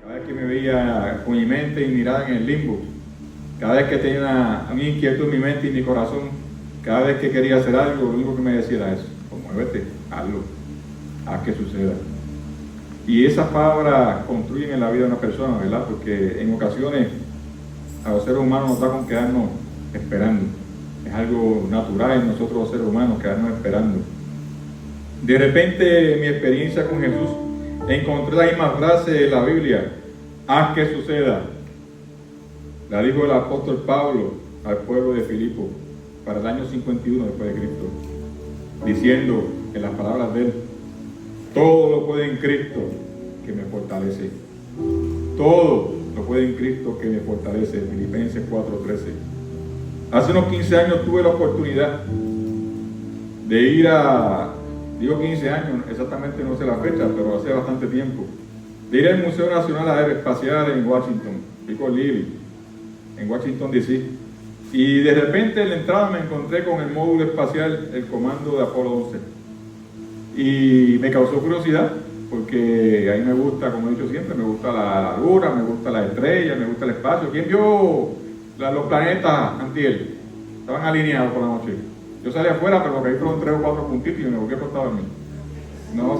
Cada vez que me veía con mi mente y mirada en el limbo, cada vez que tenía una inquietud en mi mente y mi corazón, cada vez que quería hacer algo, lo único que me decía era eso: pues muévete, hazlo, haz que suceda. Y esas palabras construyen en la vida de una persona, ¿verdad? Porque en ocasiones a los seres humanos nos da con quedarnos esperando. Es algo natural en nosotros los seres humanos, quedarnos esperando. De repente, en mi experiencia con Jesús, encontré la misma frase de la Biblia: haz que suceda. La dijo el apóstol Pablo al pueblo de Filipo para el año 51 después de Cristo, diciendo en las palabras de él: todo lo puede en Cristo que me fortalece. Todo lo puede en Cristo que me fortalece. Filipenses 4:13. Hace unos 15 años tuve la oportunidad de ir digo 15 años, exactamente no sé la fecha, pero hace bastante tiempo, de ir al Museo Nacional Aeroespacial en Washington, Pico Lily, en Washington DC. Y de repente en la entrada me encontré con el módulo espacial, el comando de Apolo 11. Y me causó curiosidad, porque a mí me gusta, como he dicho siempre, me gusta la luna, me gusta la estrella, me gusta el espacio. ¿Quién vio los planetas antier? Estaban alineados por la noche. Yo salí afuera, pero lo que vi fueron 3 o 4 puntitos y me volví acostado a mí. No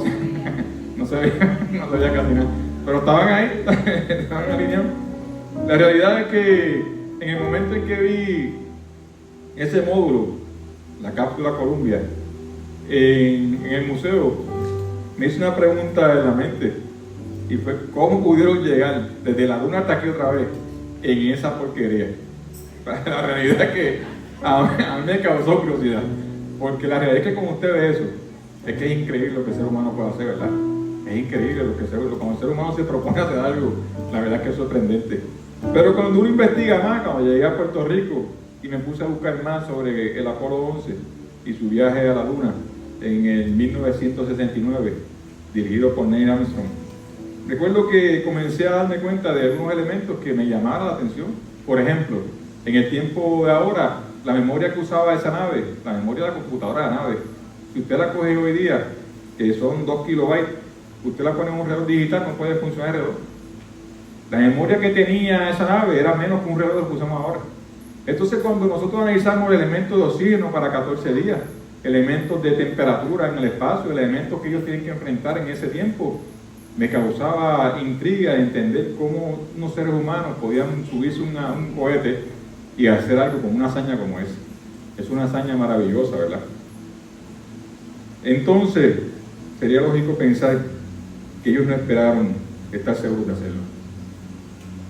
se veía casi nada. Pero estaban ahí, estaban alineados. La realidad es que en el momento en que vi ese módulo, la cápsula Columbia, en el museo, me hice una pregunta en la mente, y fue: ¿cómo pudieron llegar desde la luna hasta aquí otra vez en esa porquería? La realidad es que a mí me causó curiosidad, porque la realidad es que como usted ve eso, es que es increíble lo que el ser humano puede hacer, ¿verdad? Es increíble cuando el ser humano se propone hacer algo, la verdad es que es sorprendente. Pero cuando uno investiga más, cuando llegué a Puerto Rico y me puse a buscar más sobre el Apolo 11 y su viaje a la luna en el 1969, dirigido por Neil Armstrong, recuerdo que comencé a darme cuenta de algunos elementos que me llamaron la atención. Por ejemplo, en el tiempo de ahora, la memoria que usaba esa nave, la memoria de la computadora de la nave, si usted la coge hoy día, que son 2 kilobytes, usted la pone en un reloj digital, no puede funcionar el reloj. La memoria que tenía esa nave era menos que un reloj que usamos ahora. Entonces, cuando nosotros analizamos el elemento de oxígeno para 14 días, elementos de temperatura en el espacio, elementos que ellos tienen que enfrentar en ese tiempo, me causaba intriga de entender cómo unos seres humanos podían subirse a un cohete y hacer algo con una hazaña como esa. Es una hazaña maravillosa, ¿verdad? Entonces, sería lógico pensar que ellos no esperaron estar seguros de hacerlo.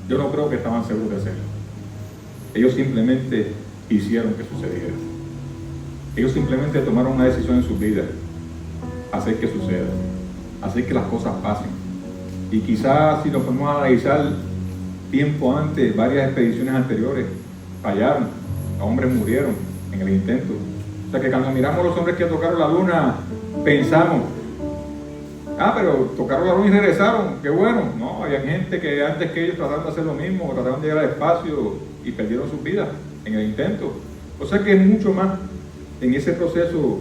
Yo no creo que estaban seguros de hacerlo. Ellos simplemente hicieron que sucediera. Ellos simplemente tomaron una decisión en sus vidas: hacer que suceda, hacer que las cosas pasen. Y quizás, si nos ponemos a analizar tiempo antes, varias expediciones anteriores fallaron, hombres murieron en el intento. O sea que cuando miramos a los hombres que tocaron la luna, pensamos: pero tocaron la luna y regresaron, qué bueno. No, había gente que antes que ellos trataron de hacer lo mismo, trataron de llegar al espacio y perdieron sus vidas en el intento. O sea que es mucho más en ese proceso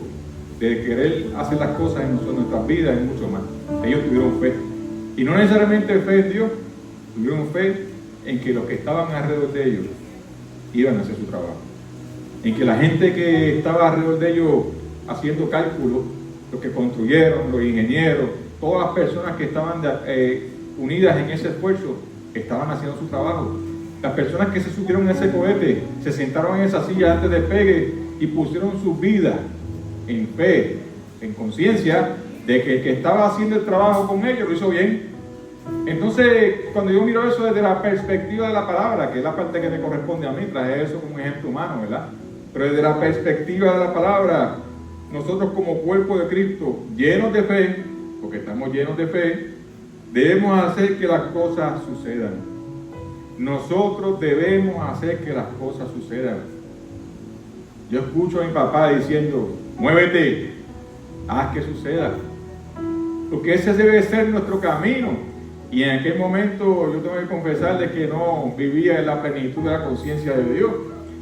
de querer hacer las cosas en nuestras vidas, es mucho más. Ellos tuvieron fe, y no necesariamente fe en Dios, tuvieron fe en que los que estaban alrededor de ellos iban a hacer su trabajo, en que la gente que estaba alrededor de ellos haciendo cálculos, los que construyeron, los ingenieros, todas las personas que estaban unidas en ese esfuerzo, estaban haciendo su trabajo. Las personas que se subieron a ese cohete, se sentaron en esa silla antes del despegue y pusieron sus vidas en fe, en conciencia de que el que estaba haciendo el trabajo con ellos lo hizo bien. Entonces, cuando yo miro eso desde la perspectiva de la palabra, que es la parte que me corresponde a mí, traje eso como un ejemplo humano, ¿verdad? Pero desde la perspectiva de la palabra, nosotros como cuerpo de Cristo, llenos de fe, porque estamos llenos de fe, debemos hacer que las cosas sucedan. Nosotros debemos hacer que las cosas sucedan. Yo escucho a mi papá diciendo: muévete, haz que suceda, porque ese debe ser nuestro camino. Y en aquel momento yo tengo que confesar de que no vivía en la plenitud de la conciencia de Dios.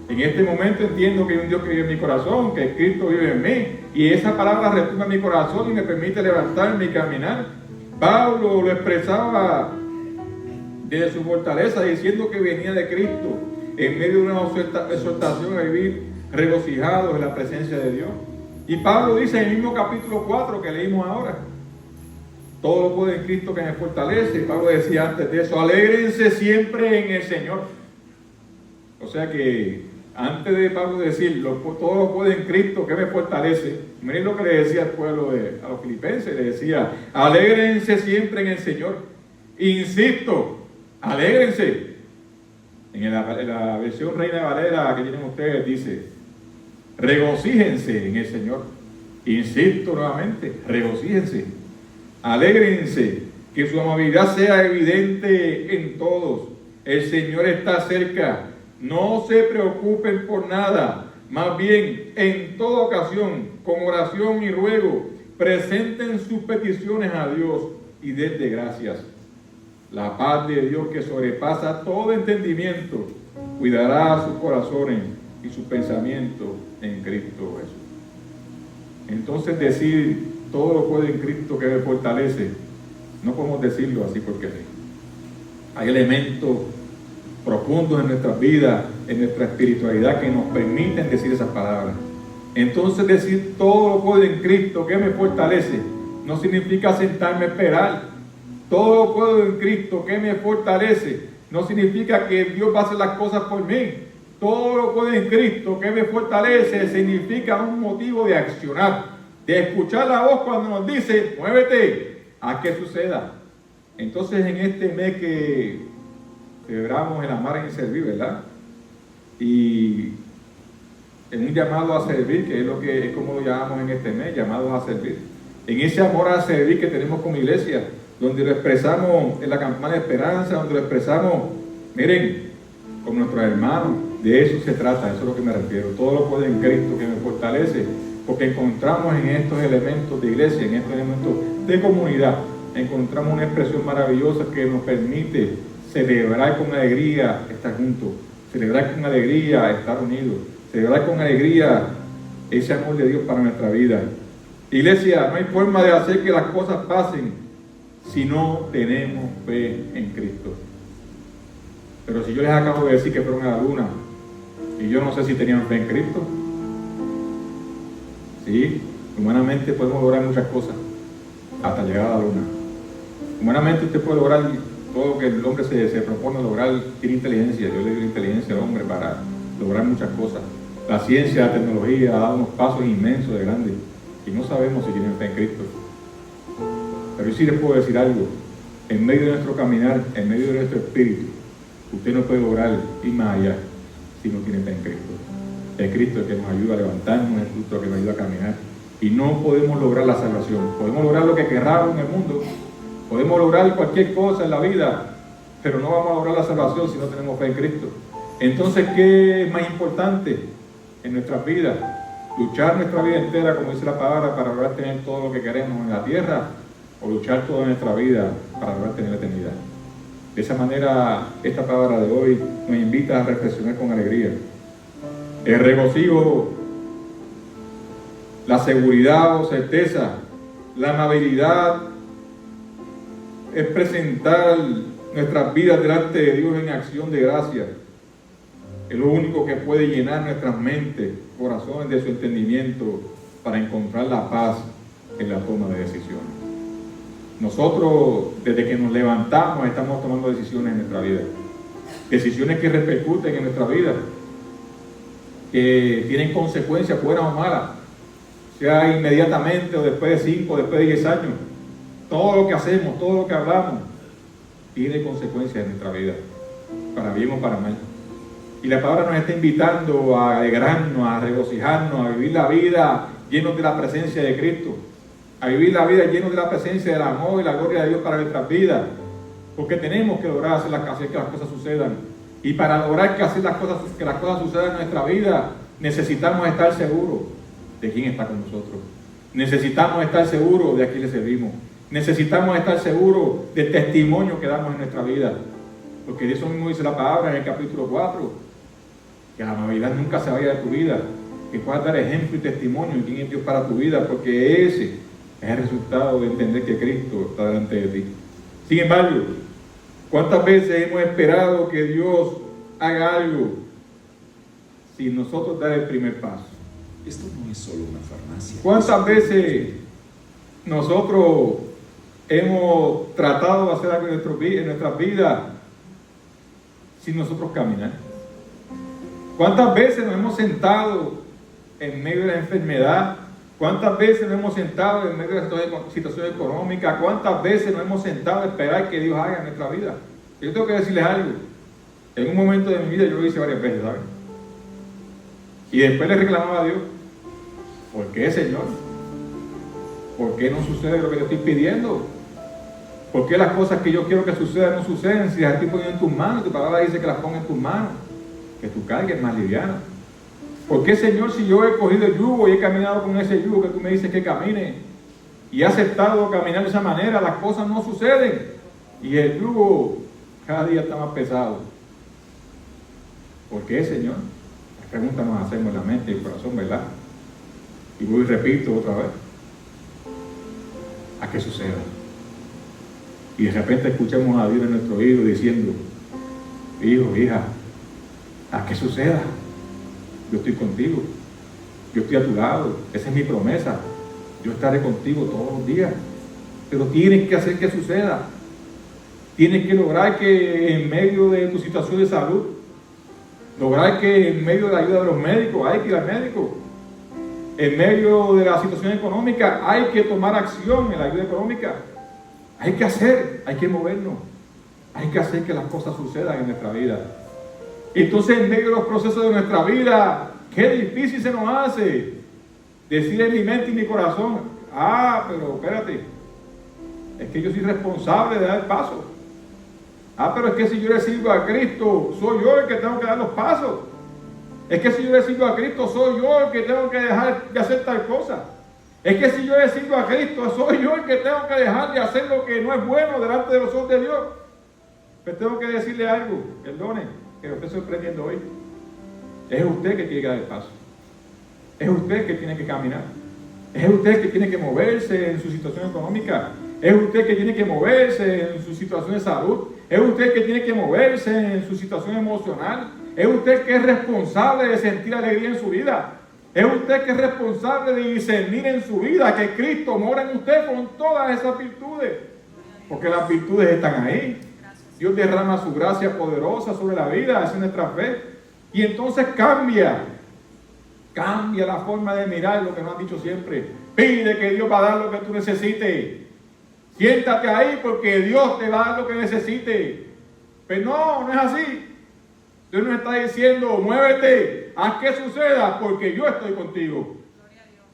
En este momento entiendo que hay un Dios que vive en mi corazón, que Cristo vive en mí, y esa palabra retumba en mi corazón y me permite levantarme y caminar. Pablo lo expresaba de su fortaleza, diciendo que venía de Cristo, en medio de una exhortación a vivir regocijados en la presencia de Dios. Y Pablo dice en el mismo capítulo 4 que leímos ahora: todo lo puedo en Cristo que me fortalece. Y Pablo decía antes de eso: alégrense siempre en el Señor. O sea que antes de Pablo decir todo lo puedo en Cristo que me fortalece, miren lo que le decía al pueblo a los filipenses. Le decía: alégrense siempre en el Señor. Insisto, alégrense. En la versión Reina Valera que tienen ustedes dice: regocíjense en el Señor. Insisto nuevamente, regocíjense, alégrense, que su amabilidad sea evidente en todos. El Señor está cerca. No se preocupen por nada, más bien en toda ocasión, con oración y ruego, presenten sus peticiones a Dios y denle gracias. La paz de Dios, que sobrepasa todo entendimiento, cuidará sus corazones y sus pensamientos en Cristo Jesús. Entonces, decir todo lo puedo en Cristo que me fortalece, no podemos decirlo así porque sí. Hay elementos profundos en nuestras vidas, en nuestra espiritualidad, que nos permiten decir esas palabras. Entonces, decir todo lo puedo en Cristo que me fortalece no significa sentarme a esperar. Todo lo puedo en Cristo que me fortalece no significa que Dios va a hacer las cosas por mí. Todo lo puedo en Cristo que me fortalece significa un motivo de accionar, de escuchar la voz cuando nos dice: muévete, a que suceda. Entonces, en este mes que celebramos el amar y el servir, ¿verdad? Y en un llamado a servir, que es como lo llamamos en este mes, llamados a servir. En ese amor a servir que tenemos como iglesia, donde lo expresamos en la campana de esperanza, donde lo expresamos, miren, con nuestros hermanos, de eso se trata, eso es lo que me refiero. Todo lo puedo en Cristo que me fortalece, porque encontramos en estos elementos de iglesia, en estos elementos de comunidad, encontramos una expresión maravillosa que nos permite celebrar con alegría estar juntos, celebrar con alegría estar unidos, celebrar con alegría ese amor de Dios para nuestra vida. Iglesia, no hay forma de hacer que las cosas pasen si no tenemos fe en Cristo. Pero si yo les acabo de decir que fueron a la luna y yo no sé si tenían fe en Cristo, sí, humanamente podemos lograr muchas cosas hasta llegar a la luna. Humanamente usted puede lograr todo lo que el hombre se propone lograr. Tiene inteligencia, Dios le dio inteligencia al hombre para lograr muchas cosas. La ciencia, la tecnología ha dado unos pasos inmensos de grandes y no sabemos si tienen fe en Cristo. Pero yo sí les puedo decir algo: en medio de nuestro caminar, en medio de nuestro espíritu, usted no puede lograr ir más allá si no tiene fe en Cristo. Es Cristo el que nos ayuda a levantarnos, es Cristo el que nos ayuda a caminar. Y no podemos lograr la salvación. Podemos lograr lo que querramos en el mundo, podemos lograr cualquier cosa en la vida, pero no vamos a lograr la salvación si no tenemos fe en Cristo. Entonces, ¿qué es más importante en nuestras vidas? Luchar nuestra vida entera, como dice la palabra, para lograr tener todo lo que queremos en la tierra, o luchar toda nuestra vida para lograr tener la eternidad. De esa manera, esta palabra de hoy nos invita a reflexionar con alegría. El regocijo, la seguridad o certeza, la amabilidad, es presentar nuestras vidas delante de Dios en acción de gracia. Es lo único que puede llenar nuestras mentes, corazones de su entendimiento para encontrar la paz en la toma de decisiones. Nosotros, desde que nos levantamos, estamos tomando decisiones en nuestra vida. Decisiones que repercuten en nuestra vida, que tienen consecuencias buenas o malas, sea inmediatamente o después de 5 o después de 10 años. Todo lo que hacemos, todo lo que hablamos, tiene consecuencias en nuestra vida, para bien o para mal. Y la palabra nos está invitando a alegrarnos, a regocijarnos, a vivir la vida llenos de la presencia de Cristo, a vivir la vida llenos de la presencia del amor y la gloria de Dios para nuestras vidas, porque tenemos que lograr hacer que las cosas sucedan. Y para lograr que las cosas sucedan en nuestra vida, necesitamos estar seguros de quién está con nosotros. Necesitamos estar seguros de a quién le servimos. Necesitamos estar seguros del testimonio que damos en nuestra vida. Porque de eso mismo dice la palabra en el capítulo 4, que la amabilidad nunca se vaya de tu vida, que puedas dar ejemplo y testimonio de quién es Dios para tu vida, porque ese es el resultado de entender que Cristo está delante de ti. Sin embargo, ¿Cuántas veces hemos esperado que Dios haga algo sin nosotros dar el primer paso? Esto no es solo una farmacia. ¿Cuántas veces nosotros hemos tratado de hacer algo en nuestras vidas sin nosotros caminar? ¿Cuántas veces nos hemos sentado en medio de la enfermedad? ¿Cuántas veces nos hemos sentado en medio de la situación económica? ¿Cuántas veces nos hemos sentado a esperar que Dios haga en nuestra vida? Yo tengo que decirles algo. En un momento de mi vida yo lo hice varias veces, ¿saben? Y después le reclamaba a Dios: ¿por qué, Señor? ¿Por qué no sucede lo que te estoy pidiendo? ¿Por qué las cosas que yo quiero que sucedan no suceden? Si las estoy poniendo en tus manos, tu palabra dice que las ponga en tus manos, que tu carga es más liviana. ¿Por qué, Señor, si yo he cogido el yugo y he caminado con ese yugo que tú me dices que camine y he aceptado caminar de esa manera, las cosas no suceden y el yugo cada día está más pesado? ¿Por qué, Señor? Las preguntas nos hacemos en la mente y el corazón, ¿verdad? Y voy y repito otra vez: a que suceda. Y de repente escuchamos a Dios en nuestro oído diciendo: hijo, hija, a que suceda. Yo estoy contigo, yo estoy a tu lado, esa es mi promesa, yo estaré contigo todos los días, pero tienes que hacer que suceda. Tienes que lograr que en medio de tu situación de salud, lograr que en medio de la ayuda de los médicos, hay que ir al médico. En medio de la situación económica hay que tomar acción en la ayuda económica. Hay que hacer, hay que movernos, hay que hacer que las cosas sucedan en nuestra vida. Entonces, en medio de los procesos de nuestra vida, qué difícil se nos hace decir en mi mente y mi corazón: pero espérate, es que yo soy responsable de dar el paso. Pero es que si yo le sirvo a Cristo, soy yo el que tengo que dar los pasos. Es que si yo le sirvo a Cristo, soy yo el que tengo que dejar de hacer tal cosa. Es que si yo le sirvo a Cristo, soy yo el que tengo que dejar de hacer lo que no es bueno delante de los ojos de Dios. Pero tengo que decirle algo, perdone, que lo estoy sorprendiendo hoy. Es usted que tiene que dar el paso. Es usted que tiene que caminar. Es usted que tiene que moverse en su situación económica. Es usted que tiene que moverse en su situación de salud. Es usted que tiene que moverse en su situación emocional. Es usted que es responsable de sentir alegría en su vida. Es usted que es responsable de discernir en su vida que Cristo mora en usted con todas esas virtudes. Porque las virtudes están ahí. Dios derrama su gracia poderosa sobre la vida, esa es nuestra fe. Y entonces cambia la forma de mirar lo que nos han dicho siempre. Pide que Dios va a dar lo que tú necesites. Siéntate ahí porque Dios te va a dar lo que necesites. Pero no es así. Dios nos está diciendo: muévete, haz que suceda porque yo estoy contigo.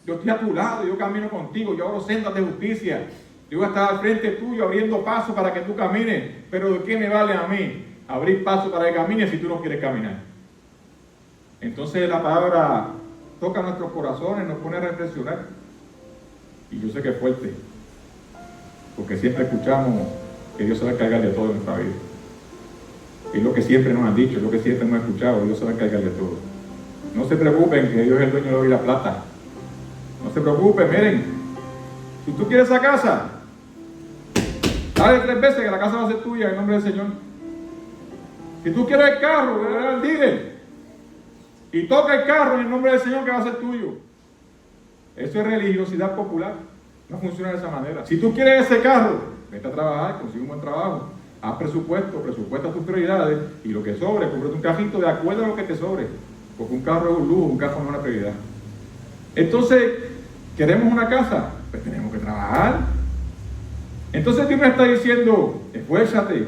Yo estoy a tu lado, yo camino contigo, yo abro sendas de justicia. Yo voy a estar al frente tuyo abriendo paso para que tú camines. Pero ¿de qué me vale a mí abrir paso para que camines si tú no quieres caminar? Entonces la palabra toca nuestros corazones, nos pone a reflexionar. Y yo sé que es fuerte, porque siempre escuchamos que Dios se va a encargar de todo en nuestra vida. Es lo que siempre nos han dicho, es lo que siempre hemos escuchado: Dios se va a encargar de todo. No se preocupen, que Dios es el dueño de oro y la plata. No se preocupen, miren, si tú quieres esa casa, dale 3 veces que la casa va a ser tuya en nombre del Señor. Si tú quieres el carro, ve al dealer y toca el carro en el nombre del Señor que va a ser tuyo. Eso es religiosidad popular. No funciona de esa manera. Si tú quieres ese carro, vete a trabajar, consigue un buen trabajo, haz presupuesta tus prioridades y lo que sobre, cómprate un cajito de acuerdo a lo que te sobre. Porque un carro es un lujo, un carro no es una prioridad. Entonces, ¿queremos una casa? Pues tenemos que trabajar. Entonces Dios me está diciendo: esfuérzate,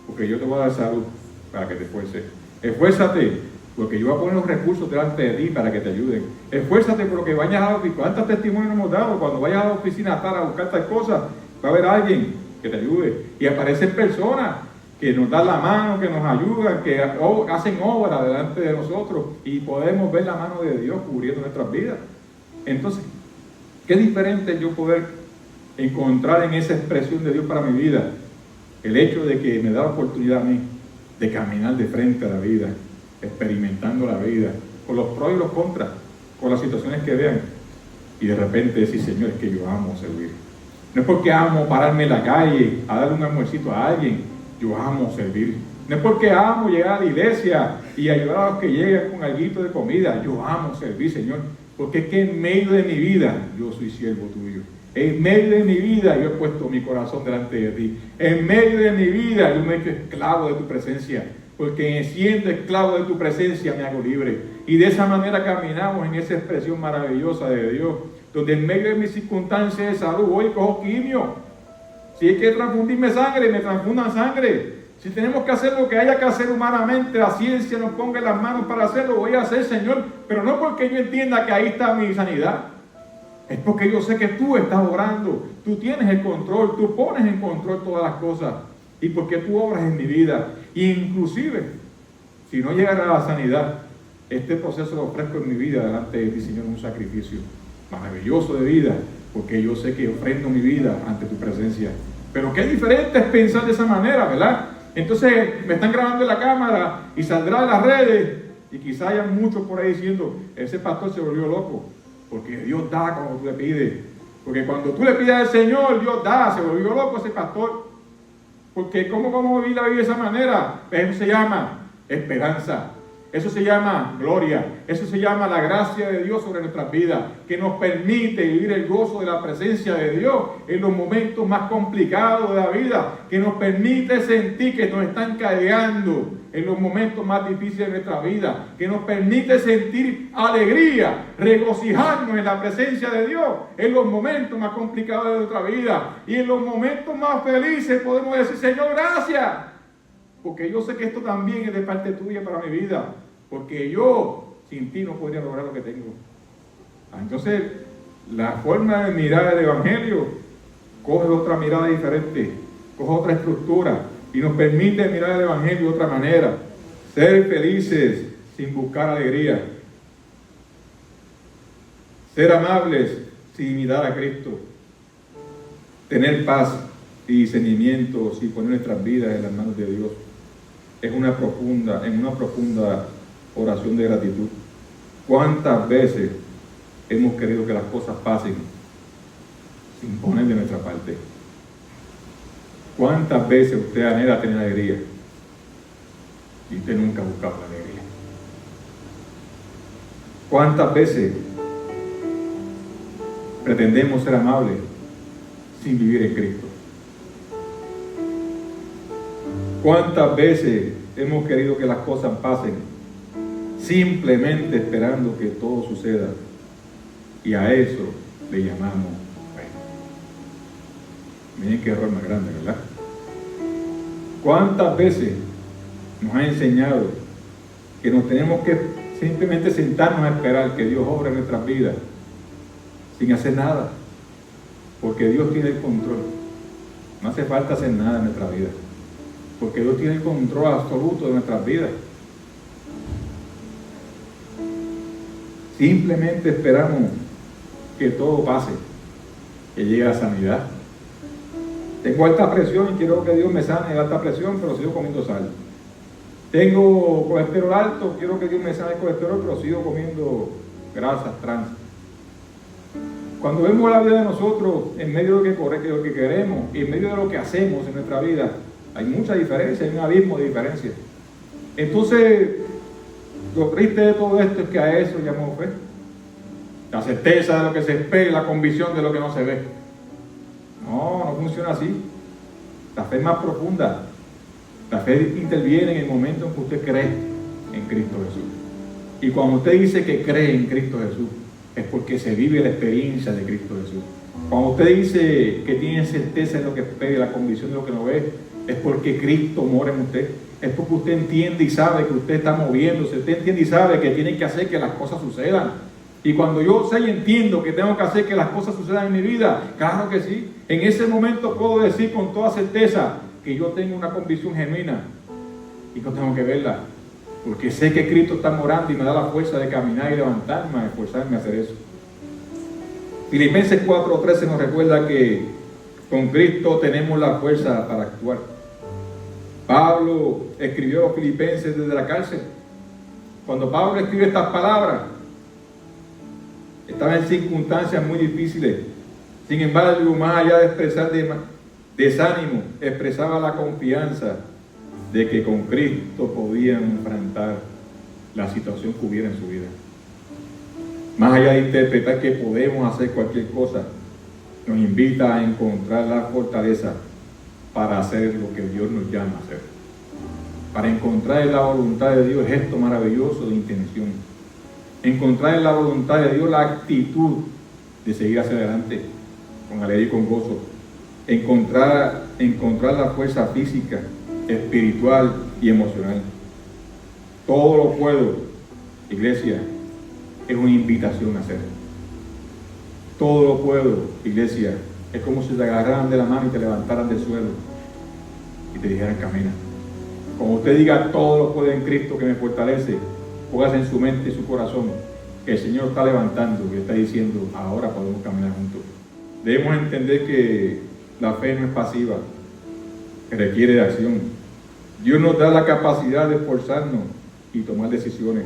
porque yo te voy a dar salud para que te esfuerces. Esfuérzate, porque yo voy a poner los recursos delante de ti para que te ayuden. Esfuérzate porque vayas a la oficina. ¿Cuántos testimonios hemos dado? Cuando vayas a la oficina a buscar tal cosa, va a haber alguien que te ayude. Y aparecen personas que nos dan la mano, que nos ayudan, que hacen obra delante de nosotros y podemos ver la mano de Dios cubriendo nuestras vidas. Entonces, qué diferente yo poder encontrar en esa expresión de Dios para mi vida el hecho de que me da la oportunidad a mí de caminar de frente a la vida, experimentando la vida, con los pros y los contras, con las situaciones que vean, y de repente decir: Señor, es que yo amo servir. No es porque amo pararme en la calle a darle un almuercito a alguien, Yo amo servir. No es porque amo llegar a la iglesia y ayudar a los que llegan con alguito de comida. Yo amo servir, Señor. Porque es que en medio de mi vida yo soy siervo tuyo. En medio de mi vida yo he puesto mi corazón delante de ti. En medio de mi vida yo me he hecho esclavo de tu presencia. Porque siendo esclavo de tu presencia me hago libre. Y de esa manera caminamos en esa expresión maravillosa de Dios. Donde en medio de mis circunstancias de salud voy y cojo quimio. Si hay que transfundirme sangre, me transfundan sangre. Si tenemos que hacer lo que haya que hacer humanamente, la ciencia nos ponga en las manos para hacerlo, voy a hacer, Señor. Pero no porque yo entienda que ahí está mi sanidad. Es porque yo sé que tú estás orando. Tú tienes el control. Tú pones en control todas las cosas. Y porque tú obras en mi vida. Inclusive, si no llegara a la sanidad, este proceso lo ofrezco en mi vida delante de ti, Señor, un sacrificio maravilloso de vida. Porque yo sé que ofrendo mi vida ante tu presencia. Pero qué diferente es pensar de esa manera, ¿verdad? Entonces me están grabando en la cámara y saldrá en las redes y quizá haya muchos por ahí diciendo, ese pastor se volvió loco, porque Dios da cuando tú le pides. Porque cuando tú le pides al Señor, Dios da. Se volvió loco ese pastor. Porque ¿cómo vamos a vivir la vida de esa manera? Eso se llama esperanza. Eso se llama gloria. Eso se llama la gracia de Dios sobre nuestras vidas, que nos permite vivir el gozo de la presencia de Dios en los momentos más complicados de la vida, que nos permite sentir que nos están cargando en los momentos más difíciles de nuestra vida, que nos permite sentir alegría, regocijarnos en la presencia de Dios en los momentos más complicados de nuestra vida, y en los momentos más felices podemos decir, Señor, gracias, porque yo sé que esto también es de parte tuya para mi vida, porque yo sin ti no podría lograr lo que tengo. Entonces, la forma de mirar el Evangelio coge otra mirada diferente, coge otra estructura y nos permite mirar el Evangelio de otra manera, ser felices sin buscar alegría, ser amables sin imitar a Cristo, tener paz y discernimiento sin poner nuestras vidas en las manos de Dios. Es una profunda oración de gratitud. ¿Cuántas veces hemos querido que las cosas pasen sin poner de nuestra parte? ¿Cuántas veces usted anhela tener alegría y usted nunca ha buscado la alegría? ¿Cuántas veces pretendemos ser amables sin vivir en Cristo? ¿Cuántas veces hemos querido que las cosas pasen simplemente esperando que todo suceda? Y a eso le llamamos fe. Miren qué error más grande, ¿verdad? ¿Cuántas veces nos ha enseñado que nos tenemos que simplemente sentarnos a esperar que Dios obre en nuestras vidas sin hacer nada? Porque Dios tiene el control. No hace falta hacer nada en nuestra vida, porque Dios tiene el control absoluto de nuestras vidas. Simplemente esperamos que todo pase, que llegue la sanidad. Tengo alta presión y quiero que Dios me sane de alta presión, pero sigo comiendo sal. Tengo colesterol alto, quiero que Dios me sane el colesterol, pero sigo comiendo grasas trans. Cuando vemos la vida de nosotros en medio de lo que queremos y en medio de lo que hacemos en nuestra vida, hay mucha diferencia, hay un abismo de diferencia. Entonces, lo triste de todo esto es que a eso llamamos fe. La certeza de lo que se espera y la convicción de lo que no se ve. No funciona así. La fe es más profunda. La fe interviene en el momento en que usted cree en Cristo Jesús. Y cuando usted dice que cree en Cristo Jesús, es porque se vive la experiencia de Cristo Jesús. Cuando usted dice que tiene certeza de lo que espera y la convicción de lo que no ve, es porque Cristo mora en usted. Es porque usted entiende y sabe que usted está moviéndose. Usted entiende y sabe que tiene que hacer que las cosas sucedan. Y cuando yo sé y entiendo que tengo que hacer que las cosas sucedan en mi vida, claro que sí. En ese momento puedo decir con toda certeza que yo tengo una convicción genuina y no tengo que verla. Porque sé que Cristo está morando y me da la fuerza de caminar y levantarme, a esforzarme a hacer eso. Filipenses 4:13 nos recuerda que con Cristo tenemos la fuerza para actuar. Pablo escribió a los filipenses desde la cárcel. Cuando Pablo escribe estas palabras, estaba en circunstancias muy difíciles. Sin embargo, más allá de expresar desánimo, expresaba la confianza de que con Cristo podían enfrentar la situación que hubiera en su vida. Más allá de interpretar que podemos hacer cualquier cosa, nos invita a encontrar la fortaleza para hacer lo que Dios nos llama a hacer. Para encontrar en la voluntad de Dios el gesto maravilloso de intención. Encontrar en la voluntad de Dios la actitud de seguir hacia adelante con alegría y con gozo. Encontrar la fuerza física, espiritual y emocional. Todo lo puedo, iglesia, es una invitación a hacer. Todo lo puedo, iglesia, es como si te agarraran de la mano y te levantaran del suelo y te dijeran camina. Como usted diga todo lo puedo en Cristo que me fortalece, póngase en su mente y su corazón que el Señor está levantando y está diciendo ahora podemos caminar juntos. Debemos entender que la fe no es pasiva, que requiere de acción. Dios nos da la capacidad de esforzarnos y tomar decisiones.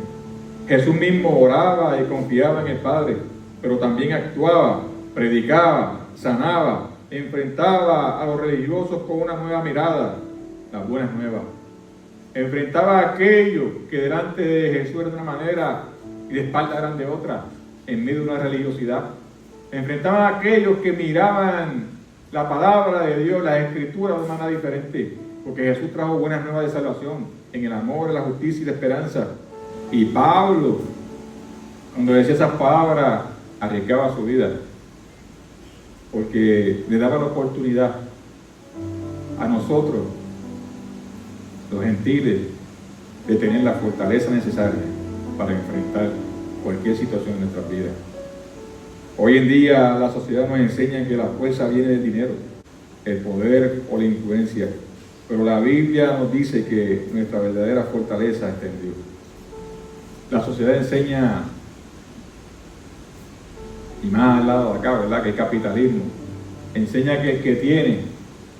Jesús mismo oraba y confiaba en el Padre, pero también actuaba, predicaba, sanaba, enfrentaba a los religiosos con una nueva mirada, las buenas nuevas. Enfrentaba a aquellos que delante de Jesús eran de una manera y de espalda eran de otra, en medio de una religiosidad. Enfrentaba a aquellos que miraban la palabra de Dios, las escrituras de manera diferente, porque Jesús trajo buenas nuevas de salvación, en el amor, en la justicia y la esperanza. Y Pablo, cuando decía esas palabras, arriesgaba su vida, porque le daba la oportunidad a nosotros, los gentiles, de tener la fortaleza necesaria para enfrentar cualquier situación en nuestras vidas. Hoy en día la sociedad nos enseña que la fuerza viene del dinero, el poder o la influencia, pero la Biblia nos dice que nuestra verdadera fortaleza está en Dios. La sociedad enseña, y más al lado de acá, ¿verdad?, que el capitalismo enseña que el que tiene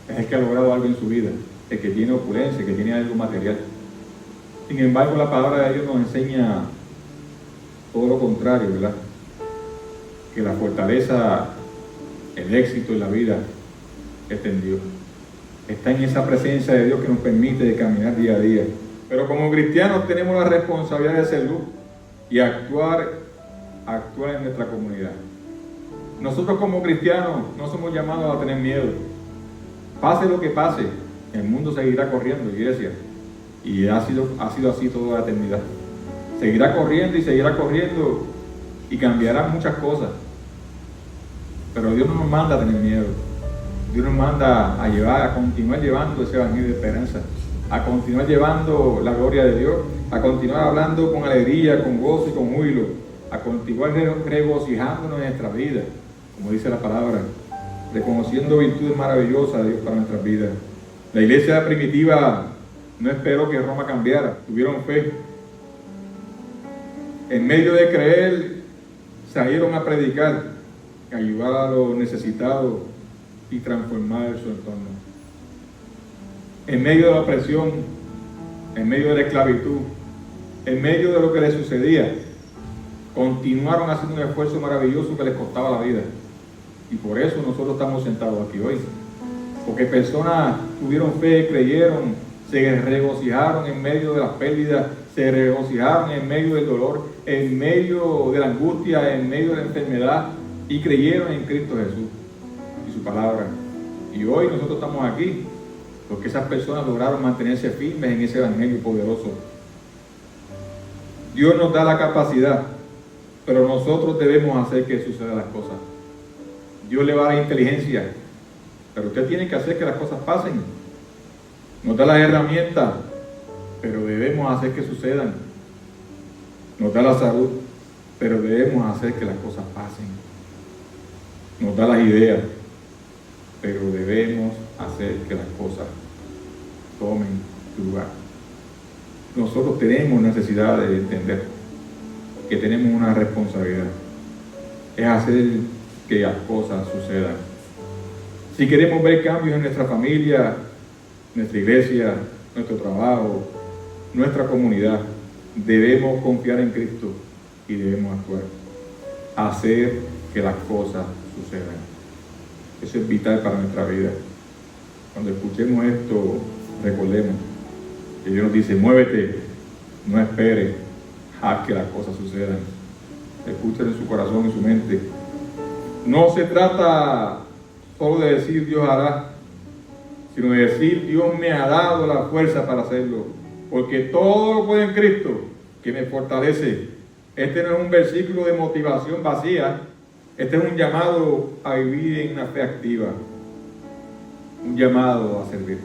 es el que ha logrado algo en su vida, el que tiene opulencia, el que tiene algo material. Sin embargo, la palabra de Dios nos enseña todo lo contrario, ¿verdad? Que la fortaleza, el éxito en la vida está en Dios. Está en esa presencia de Dios que nos permite caminar día a día. Pero como cristianos tenemos la responsabilidad de ser luz y actuar en nuestra comunidad. Nosotros como cristianos no somos llamados a tener miedo. Pase lo que pase, el mundo seguirá corriendo, iglesia. Y ha sido así toda la eternidad. Seguirá corriendo y cambiarán muchas cosas. Pero Dios no nos manda a tener miedo. Dios nos manda a continuar llevando ese evangelio de esperanza, a continuar llevando la gloria de Dios, a continuar hablando con alegría, con gozo y con júbilo, a continuar regocijándonos en nuestra vida, como dice la palabra, reconociendo virtudes maravillosas de Dios para nuestras vidas. La iglesia primitiva no esperó que Roma cambiara, tuvieron fe. En medio de creer, salieron a predicar, a ayudar a los necesitados y transformar su entorno. En medio de la opresión, en medio de la esclavitud, en medio de lo que les sucedía, continuaron haciendo un esfuerzo maravilloso que les costaba la vida. Y por eso nosotros estamos sentados aquí hoy. Porque personas tuvieron fe, creyeron, se regocijaron en medio de las pérdidas, se regocijaron en medio del dolor, en medio de la angustia, en medio de la enfermedad, y creyeron en Cristo Jesús y su palabra. Y hoy nosotros estamos aquí porque esas personas lograron mantenerse firmes en ese evangelio poderoso. Dios nos da la capacidad, pero nosotros debemos hacer que sucedan las cosas. Dios le va a dar inteligencia, pero usted tiene que hacer que las cosas pasen. Nos da las herramientas, pero debemos hacer que sucedan. Nos da la salud, pero debemos hacer que las cosas pasen. Nos da las ideas, pero debemos hacer que las cosas tomen lugar. Nosotros tenemos necesidad de entender que tenemos una responsabilidad. Es hacer que las cosas sucedan. Si queremos ver cambios en nuestra familia, nuestra iglesia, nuestro trabajo, nuestra comunidad, debemos confiar en Cristo y debemos actuar. Hacer que las cosas sucedan. Eso es vital para nuestra vida. cuando escuchemos esto, recordemos que Dios nos dice, muévete, no esperes a que las cosas sucedan. Escuchen en su corazón y su mente. No se trata solo de decir Dios hará, sino de decir Dios me ha dado la fuerza para hacerlo, porque todo lo puedo en Cristo que me fortalece. Este no es un versículo de motivación vacía, este es un llamado a vivir en una fe activa, un llamado a servir.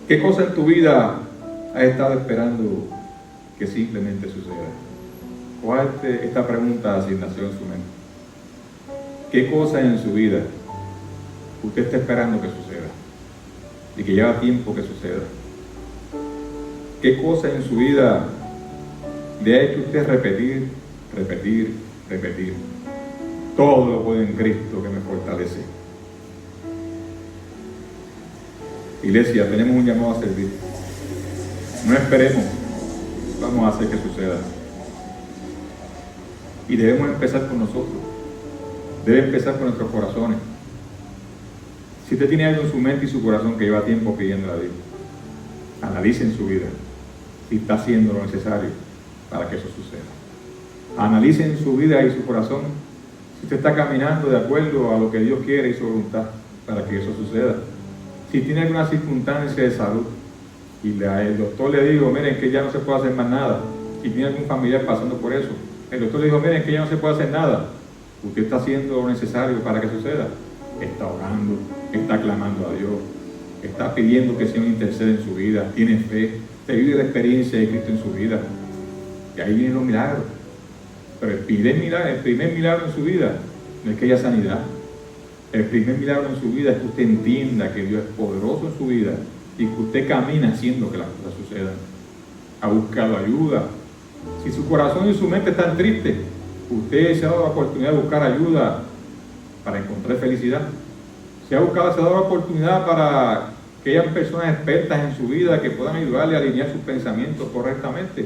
¿Qué cosa en tu vida has estado esperando que simplemente suceda? ¿Cuál es esta pregunta de asignación en su mente? ¿Qué cosa en su vida usted está esperando que suceda y que lleva tiempo que suceda? ¿Qué cosa en su vida le ha hecho usted repetir? Todo lo puedo en Cristo que me fortalece. Iglesia, tenemos un llamado a servir. No esperemos, vamos a hacer que suceda. Y debemos empezar con nosotros. Debe empezar con nuestros corazones. Si usted tiene algo en su mente y su corazón que lleva tiempo pidiendo a Dios, analice en su vida si está haciendo lo necesario para que eso suceda. Analice en su vida y su corazón si usted está caminando de acuerdo a lo que Dios quiere y su voluntad para que eso suceda. Si tiene alguna circunstancia de salud y el doctor le dijo, miren que ya no se puede hacer más nada. Si tiene algún familiar pasando por eso, el doctor le dijo, miren que ya no se puede hacer nada. Usted está haciendo lo necesario para que suceda. Está orando, está clamando a Dios, está pidiendo que el Señor interceda en su vida, tiene fe, se vive la experiencia de Cristo en su vida. Y ahí vienen los milagros. Pero el primer milagro en su vida no es que haya sanidad. El primer milagro en su vida es que usted entienda que Dios es poderoso en su vida y que usted camina haciendo que las cosas sucedan. Ha buscado ayuda. Si su corazón y su mente están tristes, usted se ha dado la oportunidad de buscar ayuda para encontrar felicidad. Se ha dado la oportunidad para que hayan personas expertas en su vida que puedan ayudarle a alinear sus pensamientos correctamente.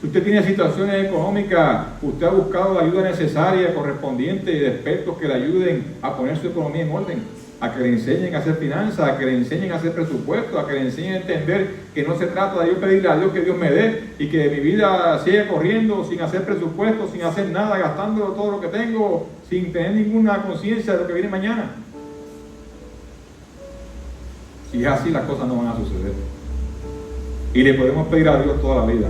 Si usted tiene situaciones económicas, usted ha buscado la ayuda necesaria, correspondiente, de expertos que le ayuden a poner su economía en orden, a que le enseñen a hacer finanzas, a que le enseñen a hacer presupuestos, a que le enseñen a entender que no se trata de yo pedirle a Dios que Dios me dé y que mi vida siga corriendo sin hacer presupuestos, sin hacer nada, gastando todo lo que tengo, sin tener ninguna conciencia de lo que viene mañana. Si es así, las cosas no van a suceder. Y le podemos pedir a Dios toda la vida.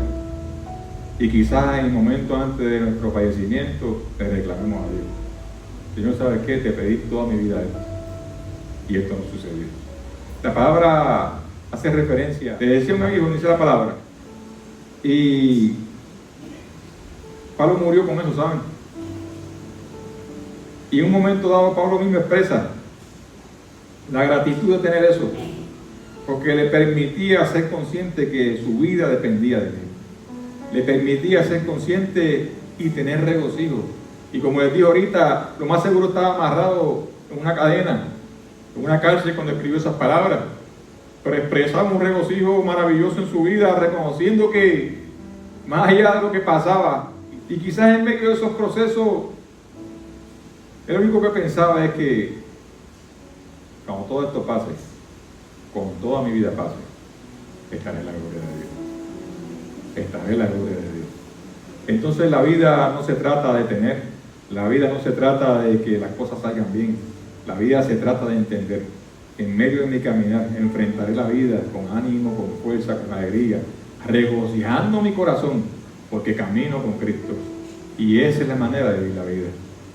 Y quizás en el momento antes de nuestro fallecimiento le reclamemos a Dios. Señor, ¿sabes qué? Te pedí toda mi vida esto. Y esto no sucedió. La palabra hace referencia. Le decía un amigo, dice la palabra. Y Pablo murió con eso, ¿saben? Y en un momento dado Pablo mismo expresa la gratitud de tener eso. Porque le permitía ser consciente que su vida dependía de él. Le permitía ser consciente y tener regocijo. Y como les dije ahorita, lo más seguro estaba amarrado en una cadena, en una cárcel cuando escribió esas palabras. Pero expresaba un regocijo maravilloso en su vida, reconociendo que más allá de lo que pasaba, y quizás en medio de esos procesos, el único que pensaba es que cuando todo esto pase, con toda mi vida pase, estaré en la gloria de Dios. Estaré en la gloria de Dios. Entonces la vida no se trata de tener, la vida no se trata de que las cosas salgan bien, la vida se trata de entender. En medio de mi caminar enfrentaré la vida con ánimo, con fuerza, con alegría, regocijando mi corazón, porque camino con Cristo. Y esa es la manera de vivir la vida.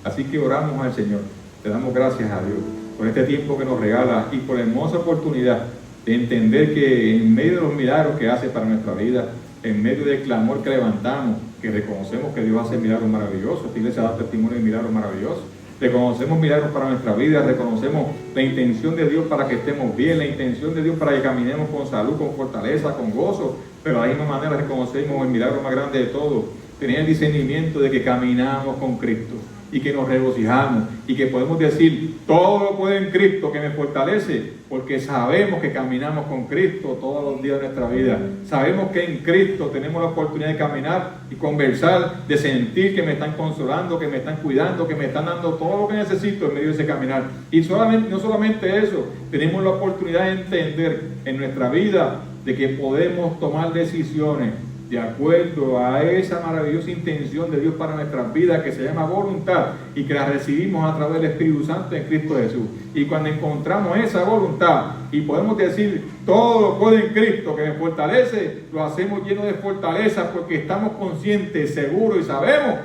Así que oramos al Señor, le damos gracias a Dios por este tiempo que nos regala y por la hermosa oportunidad de entender que en medio de los milagros que hace para nuestra vida, en medio del clamor que levantamos, que reconocemos que Dios hace milagros maravillosos, esta iglesia da testimonio de milagros maravillosos, reconocemos milagros para nuestra vida, reconocemos la intención de Dios para que estemos bien, la intención de Dios para que caminemos con salud, con fortaleza, con gozo, pero de la misma manera reconocemos el milagro más grande de todo, tener el discernimiento de que caminamos con Cristo, y que nos regocijamos y que podemos decir, todo lo puedo en Cristo que me fortalece, porque sabemos que caminamos con Cristo todos los días de nuestra vida. Sabemos que en Cristo tenemos la oportunidad de caminar y conversar, de sentir que me están consolando, que me están cuidando, que me están dando todo lo que necesito en medio de ese caminar. Y no solamente eso, tenemos la oportunidad de entender en nuestra vida de que podemos tomar decisiones de acuerdo a esa maravillosa intención de Dios para nuestras vidas, que se llama voluntad, y que la recibimos a través del Espíritu Santo en Cristo Jesús. Y cuando encontramos esa voluntad y podemos decir, todo lo puedo en Cristo que me fortalece, lo hacemos lleno de fortaleza, porque estamos conscientes, seguros y sabemos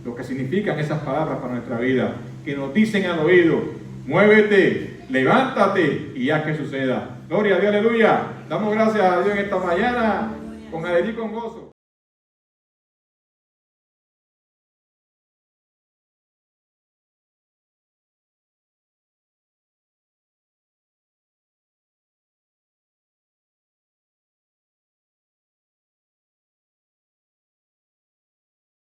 lo que significan esas palabras para nuestra vida, que nos dicen al oído, muévete, levántate y haz que suceda. Gloria a Dios, aleluya. Damos gracias a Dios en esta mañana, con alegría y con gozo.